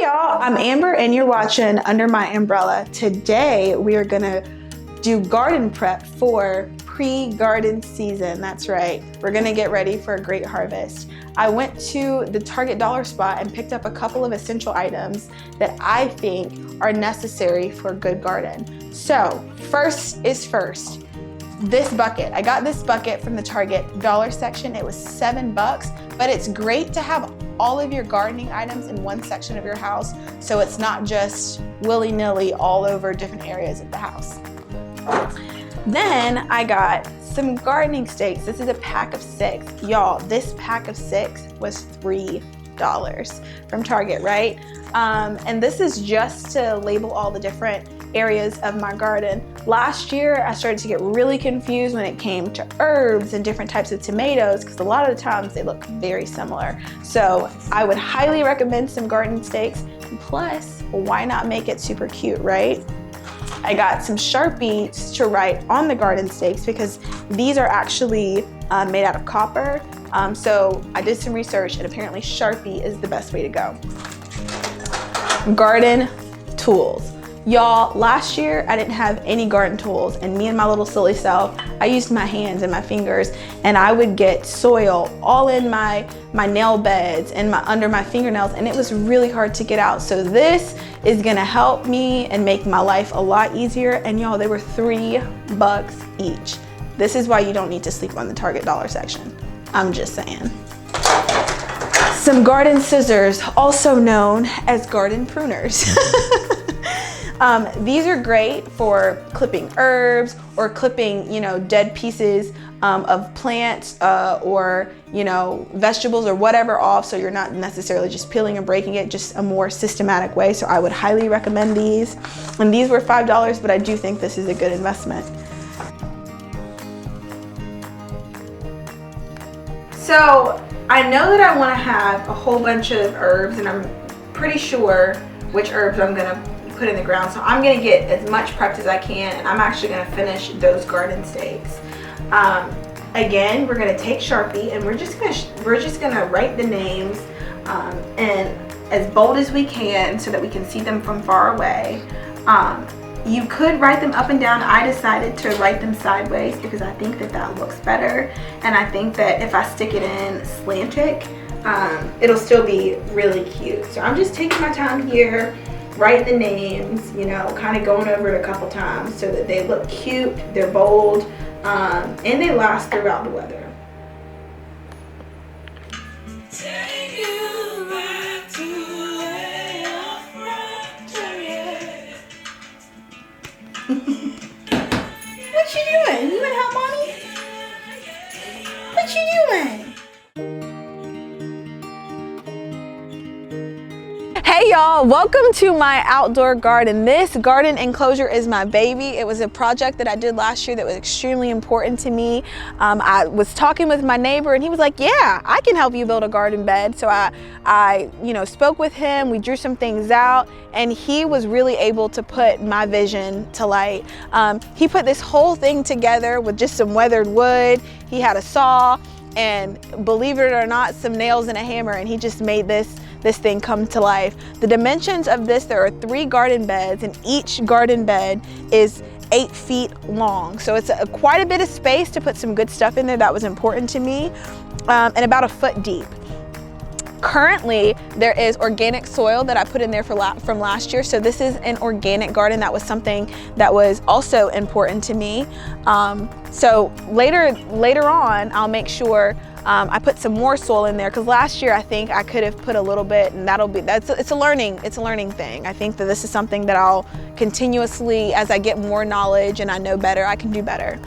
y'all, I'm Amber and you're watching Under My Umbrella. Today we are gonna do garden prep for pre-garden season. That's right, we're gonna get ready for a great harvest. I went to the Target dollar spot and picked up a couple of essential items that I think are necessary for a good garden. So first is first, this bucket. I got this bucket from the Target dollar section. It was $7, but it's great to have all of your gardening items in one section of your house, so it's not just willy-nilly all over different areas of the house. Then I got some gardening stakes. This is a pack of 6. Y'all, this pack of 6 was $3 from Target, right? And this is just to label all the different areas of my garden. Last year, I started to get really confused when it came to herbs and different types of tomatoes because a lot of the times they look very similar. So I would highly recommend some garden stakes. Plus, why not make it super cute, right? I got some Sharpies to write on the garden stakes because these are actually made out of copper. So I did some research and apparently Sharpie is the best way to go. Garden tools. Y'all, last year I didn't have any garden tools, and me and my little silly self, I used my hands and my fingers, and I would get soil all in my nail beds and under my fingernails, and it was really hard to get out. So this is gonna help me and make my life a lot easier. And y'all, they were $3 each. This is why you don't need to sleep on the Target dollar section. I'm just saying. Some garden scissors, also known as garden pruners. These are great for clipping herbs or clipping, dead pieces of plants or, vegetables or whatever off, so you're not necessarily just peeling and breaking it, just a more systematic way. So I would highly recommend these. And these were $5, but I do think this is a good investment. So I know that I want to have a whole bunch of herbs, and I'm pretty sure which herbs I'm gonna put in the ground. So I'm gonna get as much prepped as I can, and I'm actually gonna finish those garden stakes. Again, we're gonna take Sharpie and we're just gonna write the names and as bold as we can so that we can see them from far away. You could write them up and down. I decided to write them sideways because I think that looks better, and I think that if I stick it in slantic, it'll still be really cute. So I'm just taking my time here, writing the names, kind of going over it a couple times so that they look cute, they're bold, and they last throughout the weather. What you doing? You wanna help mommy? What you doing? Hey y'all, welcome to my outdoor garden. This garden enclosure is my baby. It was a project that I did last year that was extremely important to me. I was talking with my neighbor and he was like, yeah, I can help you build a garden bed. So I spoke with him, we drew some things out, and he was really able to put my vision to light. He put this whole thing together with just some weathered wood. He had a saw and, believe it or not, some nails and a hammer, and he just made this thing come to life. The dimensions of this, there are 3 garden beds, and each garden bed is 8 feet long. So it's quite a bit of space to put some good stuff in there that was important to me, and about 1 foot deep. Currently, there is organic soil that I put in there from last year. So this is an organic garden. That was something that was also important to me. So later on, I'll make sure I put some more soil in there, because last year I think I could have put a little bit, and it's a learning thing. I think that this is something that I'll continuously, as I get more knowledge and I know better, I can do better.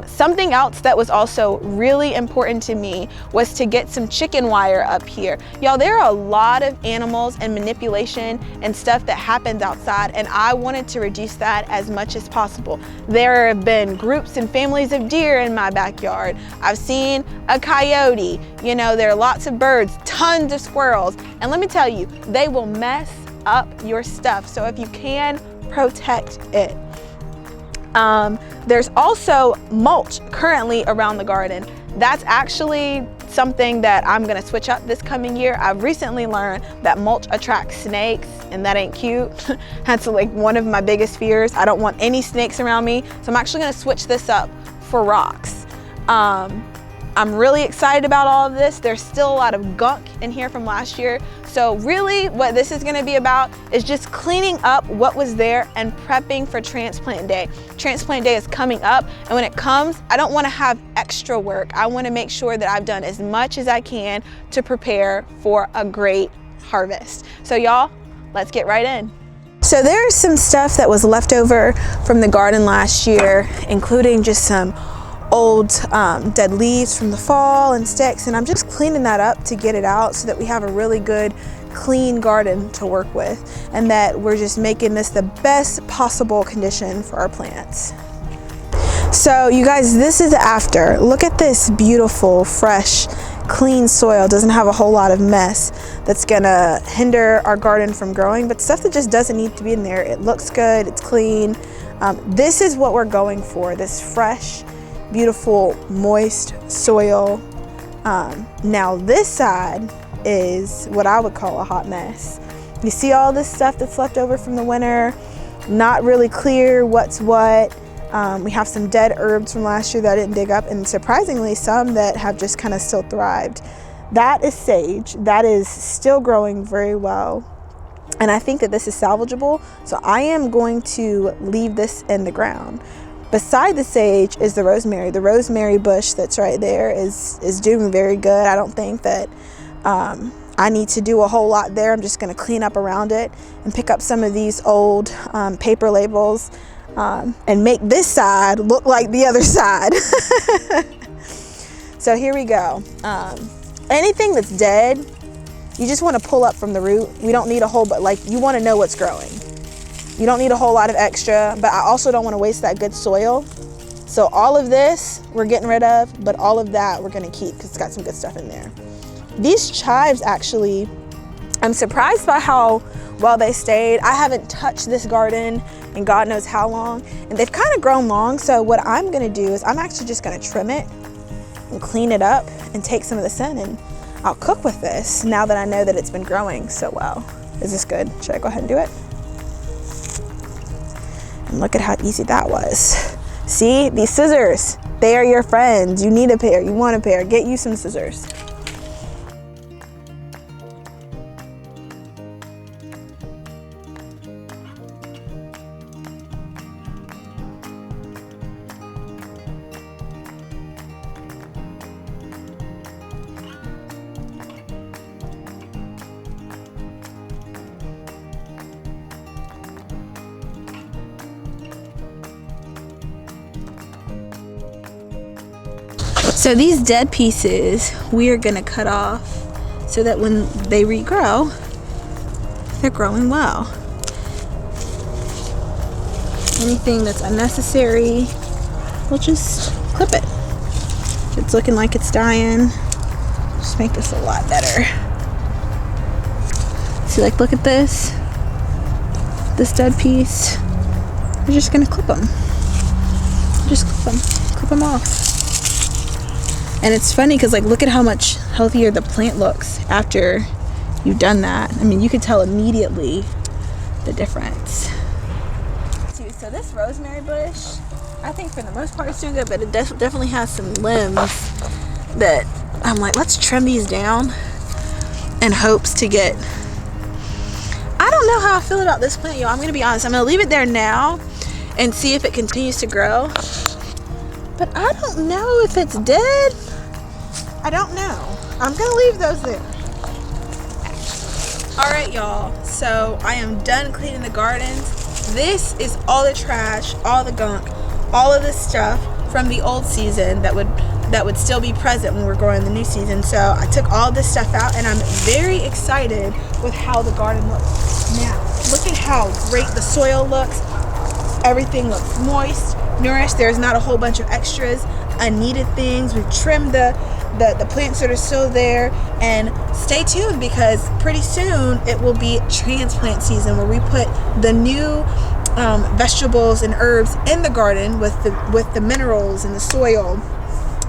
Something else that was also really important to me was to get some chicken wire up here. Y'all, there are a lot of animals and manipulation and stuff that happens outside, and I wanted to reduce that as much as possible. There have been groups and families of deer in my backyard. I've seen a coyote, there are lots of birds, tons of squirrels, and let me tell you, they will mess up your stuff. So if you can, protect it. There's also mulch currently around the garden. That's actually something that I'm gonna switch up this coming year. I've recently learned that mulch attracts snakes, and that ain't cute. That's like one of my biggest fears. I don't want any snakes around me. So I'm actually gonna switch this up for rocks. I'm really excited about all of this. There's still a lot of gunk in here from last year. So really what this is gonna be about is just cleaning up what was there and prepping for transplant day. Transplant day is coming up, and when it comes, I don't wanna have extra work. I wanna make sure that I've done as much as I can to prepare for a great harvest. So y'all, let's get right in. So there's some stuff that was left over from the garden last year, including just some old dead leaves from the fall and sticks, and I'm just cleaning that up to get it out so that we have a really good clean garden to work with, and that we're just making this the best possible condition for our plants. So you guys, this is after. Look at this beautiful, fresh, clean soil. Doesn't have a whole lot of mess that's gonna hinder our garden from growing, but stuff that just doesn't need to be in there. It looks good, it's clean. This is what we're going for, this fresh, beautiful, moist soil. Now this side is what I would call a hot mess. You see all this stuff that's left over from the winter, not really clear what's what. We have some dead herbs from last year that I didn't dig up, and surprisingly some that have just kind of still thrived. That is sage. That is still growing very well, and I think that this is salvageable, so I am going to leave this in the ground. Beside the sage is the rosemary. The rosemary bush that's right there is doing very good. I don't think that I need to do a whole lot there. I'm just gonna clean up around it and pick up some of these old paper labels and make this side look like the other side. So here we go. Anything that's dead, you just wanna pull up from the root. We don't need a whole, but like you wanna know what's growing. You don't need a whole lot of extra, but I also don't want to waste that good soil. So all of this we're getting rid of, but all of that we're gonna keep because it's got some good stuff in there. These chives actually, I'm surprised by how well they stayed. I haven't touched this garden in God knows how long, and they've kind of grown long. So what I'm gonna do is I'm actually just gonna trim it and clean it up and take some of this in, and I'll cook with this now that I know that it's been growing so well. Is this good? Should I go ahead and do it? And look at how easy that was. See, these scissors, they are your friends. You need a pair, you want a pair, get you some scissors. So these dead pieces we are gonna cut off so that when they regrow, they're growing well. Anything that's unnecessary, we'll just clip it. If it's looking like it's dying, just make this a lot better. See, like, look at this dead piece. We're just gonna clip them. Just clip them off. And it's funny because, like, look at how much healthier the plant looks after you've done that. I mean, you could tell immediately the difference. So this rosemary bush, I think for the most part it's doing good, but it definitely has some limbs that I'm like, let's trim these down in hopes to get... I don't know how I feel about this plant, y'all. I'm gonna be honest. I'm gonna leave it there now and see if it continues to grow. But I don't know if it's dead. I don't know. I'm gonna leave those there. All right, y'all. So I am done cleaning the gardens. This is all the trash, all the gunk, all of this stuff from the old season that would still be present when we're growing the new season. So I took all this stuff out, and I'm very excited with how the garden looks now. Look at how great the soil looks. Everything looks moist, nourished. There's not a whole bunch of extras, unneeded things. We've trimmed the plants that are still there, and stay tuned because pretty soon it will be transplant season where we put the new vegetables and herbs in the garden with the minerals and the soil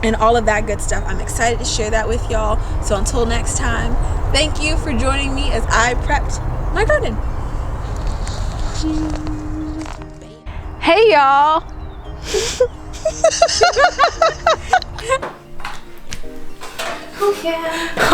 and all of that good stuff. I'm excited to share that with y'all. So until next time, thank you for joining me as I prepped my garden. Hey y'all. Oh yeah.